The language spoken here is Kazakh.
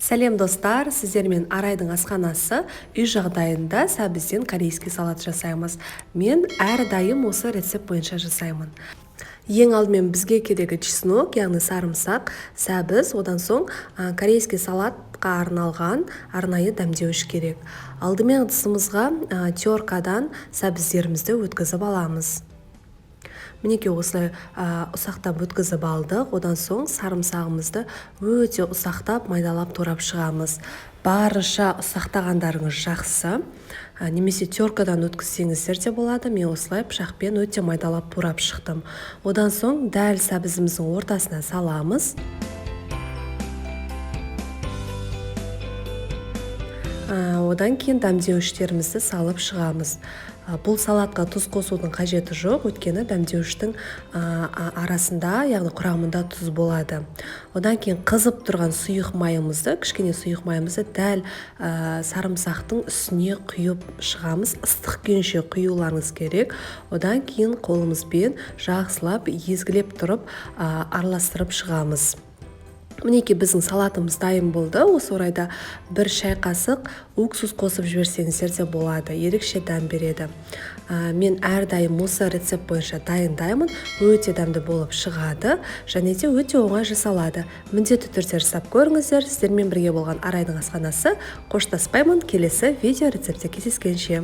Сәлем достар, сіздермен Арайдың асханасы үй жағдайында сәбізден корейский салат жасаймыз. Мен әрдайым осы рецепт бойынша жасаймын. Ең алдымен бізге керегі чеснок, яғни сарымсақ, сәбіз, одан соң корейский салатқа арналған арнайы дәмдеуіш керек. Алдымен ыдысымызға теркадан сәбіздерімізді өткізіп аламыз. Мінекей осылай ұсақтап өткізіп алдық. Одан соң сарымсағымызды өте ұсақтап майдалап турап шығамыз. Барынша ұсақтағандарыңыз жақсы. Немесе теркадан өткізсеңіздер де болады. Мен осылай пышақпен өте майдалап турап шықтым. Одан соң дәл сәбізіміздің ортасына саламыз. Одан кейін дәмдеуіштерімізді салып шығамыз. Бұл салатқа тұз қосудың қажеті жоқ, өйткені дәмдеуіштің арасында, яғни құрамында тұз болады. Одан кейін қызып тұрған сұйық майымызды, кішкене сұйық майымызды дәл сарымсақтың үстіне құйып шығамыз. Ыстық күйінше құюларыңыз керек. Одан кейін қолымызбен жақсылап езгілеп тұрып араластырып шығамыз. Мінекей біздің салатымыз дайын болды. Осы орайда бір шай қасық уксус қосып жіберсеңіздер де болады. Ерекше дәм береді. Мен әрдайым осы рецепт бойынша дайындаймын. Өте дәмді болып шығады. Және де өте оңай жасалады. Міндетті түрде жасап көріңіздер. Сіздермен бірге болған Арайдың асханасы. Қоштаспаймын. Келесі видео рецепте кездескенше.